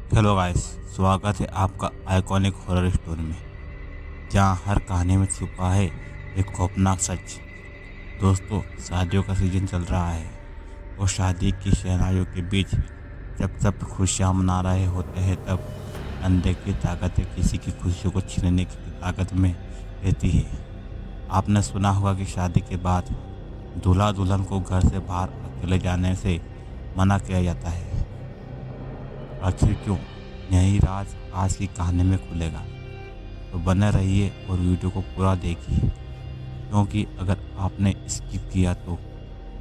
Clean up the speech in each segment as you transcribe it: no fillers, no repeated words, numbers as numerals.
Hello guys, स्वागत है आपका आइकॉनिक हॉरर स्टोरी में, जहां हर कहानी में छुपा है एक खौफनाक सच। दोस्तों, शादियों का सीजन चल रहा है और शादी की शहनाइयों के बीच जब सब खुशियां मना रहे होते हैं, तब अनदेखी ताकतें किसी की खुशियों को छीनने की ताकत में रहती है। आपने सुना होगा कि शादी के बाद दूल्हा दुल्हन को घर से बाहर अकेले जाने से मना किया जाता है। आखिर क्यों? यही राज आज की कहानी में खुलेगा। तो बने रहिए और वीडियो को पूरा देखिए, क्योंकि अगर आपने स्किप किया तो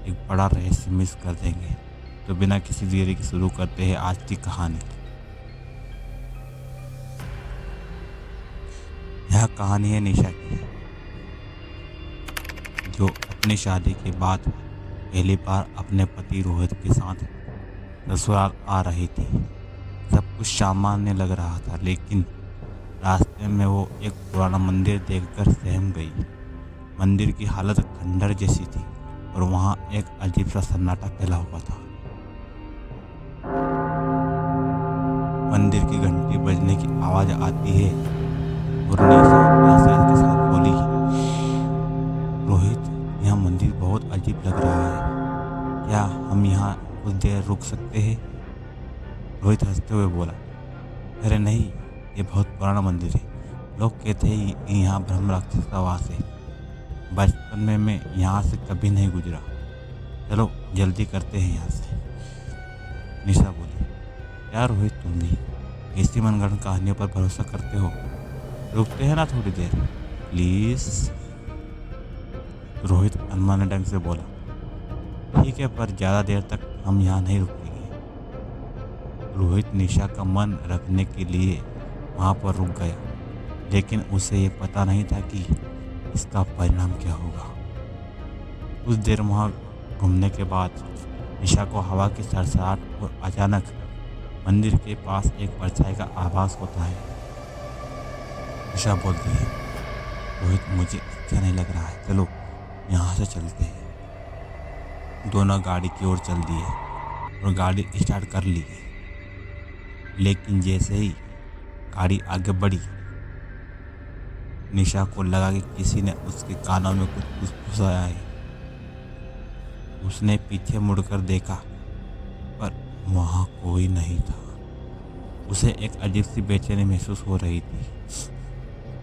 एक बड़ा रहस्य मिस कर देंगे। तो बिना किसी देरी के शुरू करते हैं आज की कहानी। यह कहानी है निशा की, जो अपनी शादी के बाद पहली बार अपने पति रोहित के साथ ससुराल आ रही थी। सब कुछ सामान्य लग रहा था, लेकिन रास्ते में वो एक पुराना मंदिर देखकर सहम गई। मंदिर की हालत खंडर जैसी थी और वहां एक अजीब सा सन्नाटा फैला हुआ था। मंदिर की घंटी बजने की आवाज आती है और निशा एहसास के साथ बोली, रोहित, यह मंदिर बहुत अजीब लग रहा है। क्या हम यहाँ कुछ देर रुक सकते हैं? रोहित हंसते हुए बोला, अरे नहीं, ये बहुत पुराना मंदिर है। लोग कहते हैं कि यहाँ ब्रह्म राक्षस का वास है। बचपन में मैं यहाँ से कभी नहीं गुजरा। चलो जल्दी करते हैं यहाँ से। निशा बोली, यार रोहित, तुम भी ऐसी मनगढ़ंत कहानियों पर भरोसा करते हो? रुकते हैं ना थोड़ी देर, प्लीज। रोहित अनमने ढंग से बोला, ठीक है, पर ज़्यादा देर तक हम यहाँ नहीं रुकेंगे। रोहित निशा का मन रखने के लिए वहाँ पर रुक गया, लेकिन उसे ये पता नहीं था कि इसका परिणाम क्या होगा। कुछ देर वहाँ घूमने के बाद निशा को हवा की सरसराहट और अचानक मंदिर के पास एक परछाई का आभास होता है। निशा बोलती है, रोहित, मुझे अच्छा नहीं लग रहा है, चलो यहाँ से चलते हैं। दोनों गाड़ी की ओर चल दिए और गाड़ी स्टार्ट कर ली। लेकिन जैसे ही गाड़ी आगे बढ़ी, निशा को लगा कि किसी ने उसके कानों में कुछ फुसफुसाया है। उसने पीछे मुड़कर देखा, पर वहाँ कोई नहीं था। उसे एक अजीब सी बेचैनी महसूस हो रही थी।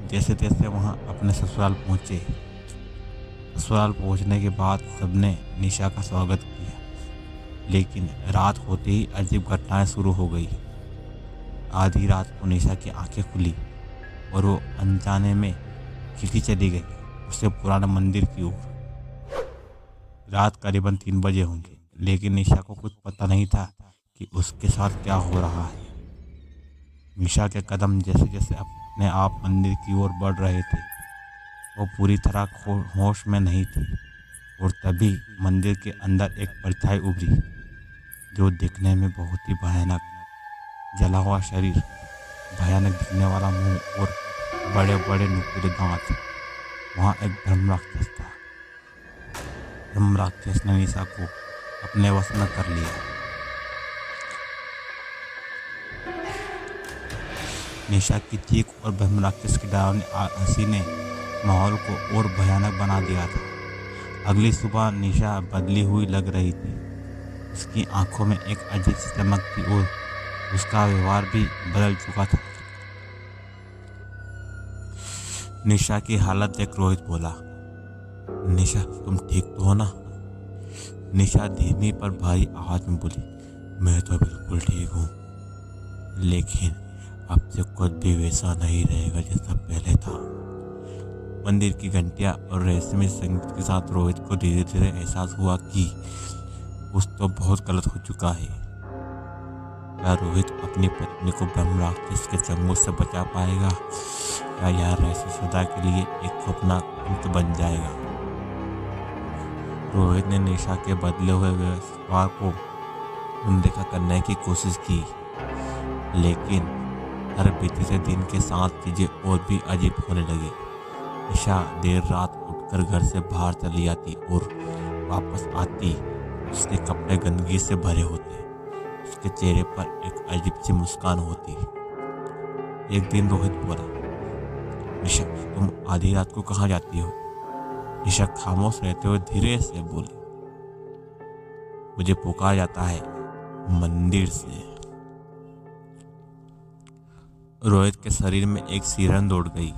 जैसे तैसे वहाँ अपने ससुराल पहुँचे। ससुराल पहुँचने के बाद सबने निशा का स्वागत किया, लेकिन रात होते ही अजीब घटनाएं शुरू हो गई। आधी रात को निशा की आंखें खुली और वो अनजाने में खिड़की चली गई, उससे पुराने मंदिर की ओर। रात करीबन 3 बजे होंगे, लेकिन निशा को कुछ पता नहीं था कि उसके साथ क्या हो रहा है। निशा के कदम जैसे जैसे अपने आप मंदिर की ओर बढ़ रहे थे, वो पूरी तरह होश में नहीं थी। और तभी मंदिर के अंदर एक परछाई उभरी, जो दिखने में बहुत ही भयानक। जला हुआ शरीर, भयानक दिखने वाला मुंह और बड़े बड़े नुकीले दांत। वहाँ एक ब्रह्म राक्षस था। ब्रह्म राक्षस ने निशा को अपने वश में कर लिया। निशा की चीख और ब्रह्म राक्षस की डरावनी हंसी ने माहौल को और भयानक बना दिया था। अगली सुबह निशा बदली हुई लग रही थी। उसकी आंखों में एक अजीब सी चमक थी और उसका व्यवहार भी बदल चुका था। निशा की हालत देख रोहित बोला, निशा, तुम ठीक तो हो ना? निशा धीमी पर भारी आवाज में बोली, मैं तो बिल्कुल ठीक हूँ, लेकिन अब से कुछ भी वैसा नहीं रहेगा जैसा पहले था। मंदिर की घंटियां और रहस्यमय संगीत के साथ रोहित को धीरे धीरे एहसास हुआ कि कुछ तो बहुत गलत हो चुका है। क्या रोहित अपनी पत्नी को ब्रह्म राक्षस के चंगुल से बचा पाएगा, या यह रहस्य सदा के लिए एक खौफनाक अंत बन जाएगा? रोहित ने निशा के बदले हुए व्यवहार को अनदेखा करने की कोशिश की, लेकिन हर बीते दिन के साथ चीजें और भी अजीब होने लगी। निशा देर रात उठकर घर से बाहर चली आती और वापस आती उसके कपड़े गंदगी से भरे होते। उसके चेहरे पर एक अजीब सी मुस्कान होती। एक दिन रोहित बोला, निशा तुम आधी रात को कहाँ जाती हो? निशा खामोश रहते हुए धीरे से बोली, मुझे पुकारा जाता है मंदिर से। रोहित के शरीर में एक सिरन दौड़ गई।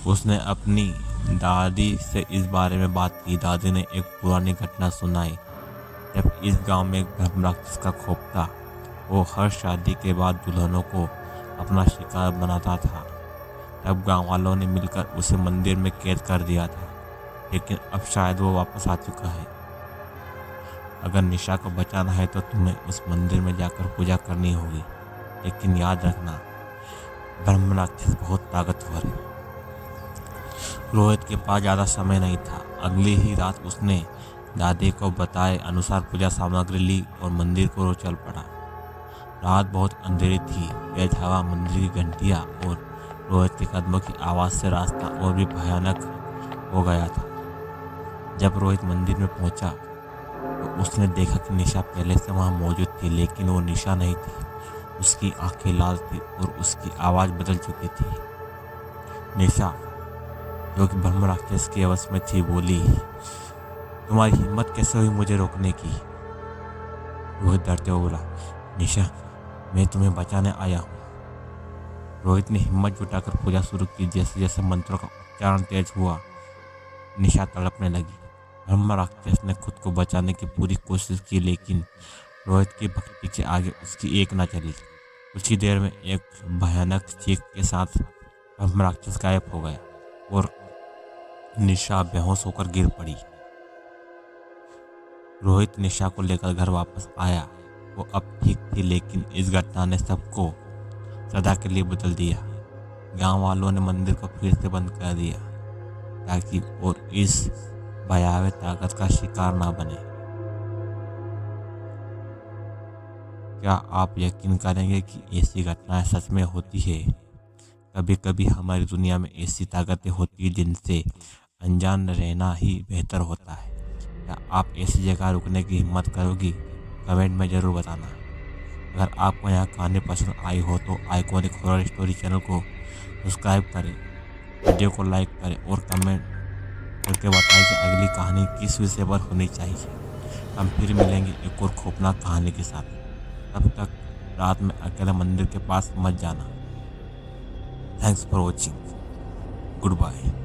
उसने अपनी दादी से इस बारे में बात की। दादी ने एक पुरानी घटना सुनाई। जब इस गांव में एक ब्रह्म राक्षस का खौफ था। वो हर शादी के बाद दुल्हनों को अपना शिकार बनाता था। तब गांव वालों ने मिलकर उसे मंदिर में कैद कर दिया था, लेकिन अब शायद वो वापस आ चुका है। अगर निशा को बचाना है तो तुम्हें उस मंदिर में जाकर पूजा करनी होगी, लेकिन याद रखना ब्रह्म राक्षस बहुत ताकतवर है। रोहित के पास ज़्यादा समय नहीं था। अगली ही रात उसने दादी को बताए अनुसार पूजा सामग्री ली और मंदिर को चल पड़ा। रात बहुत अंधेरी थी। तेज हवा, मंदिर की घंटियाँ और रोहित के कदमों की आवाज़ से रास्ता और भी भयानक हो गया था। जब रोहित मंदिर में पहुंचा तो उसने देखा कि निशा पहले से वहां मौजूद थी, लेकिन वो निशा नहीं थी। उसकी आंखें लाल थी और उसकी आवाज़ बदल चुकी थी। निशा, जो कि ब्रह्म राक्षस के वश में थी, बोली, तुम्हारी हिम्मत कैसे हुई मुझे रोकने की? रोहित डरते हुए बोला, निशा मैं तुम्हें बचाने आया हूँ। रोहित ने हिम्मत जुटाकर पूजा शुरू की। जैसे जैसे मंत्रों का उच्चारण तेज हुआ, निशा तड़पने लगी। ब्रह्म राक्षस ने खुद को बचाने की पूरी कोशिश की, लेकिन रोहित की भक्ति के आगे उसकी एक न चली। कुछ ही देर में एक भयानक चीख के साथ ब्रह्म राक्षस गायब हो गया और निशा बेहोश होकर गिर पड़ी। रोहित निशा को लेकर घर वापस आया। वो अब ठीक थी, लेकिन इस घटना ने सबको सदा के लिए बदल दिया। गांव वालों ने मंदिर को फिर से बंद कर दिया ताकि और इस भयावह ताकत का शिकार ना बने। क्या आप यकीन करेंगे कि ऐसी घटनाएं सच में होती है? कभी कभी हमारी दुनिया में ऐसी ताकतें होती हैं जिनसे अनजान रहना ही बेहतर होता है। क्या आप ऐसी जगह रुकने की हिम्मत करोगी? कमेंट में ज़रूर बताना। अगर आपको यहाँ कहानी पसंद आई हो तो आइकॉनिक हॉरर स्टोरी चैनल को सब्सक्राइब करें, वीडियो को लाइक करें और कमेंट करके बताएं कि अगली कहानी किस विषय पर होनी चाहिए। हम फिर मिलेंगे एक और खौफनाक कहानी के साथ। तब तक रात में अकेले मंदिर के पास मत जाना। Thanks for watching. Good bye.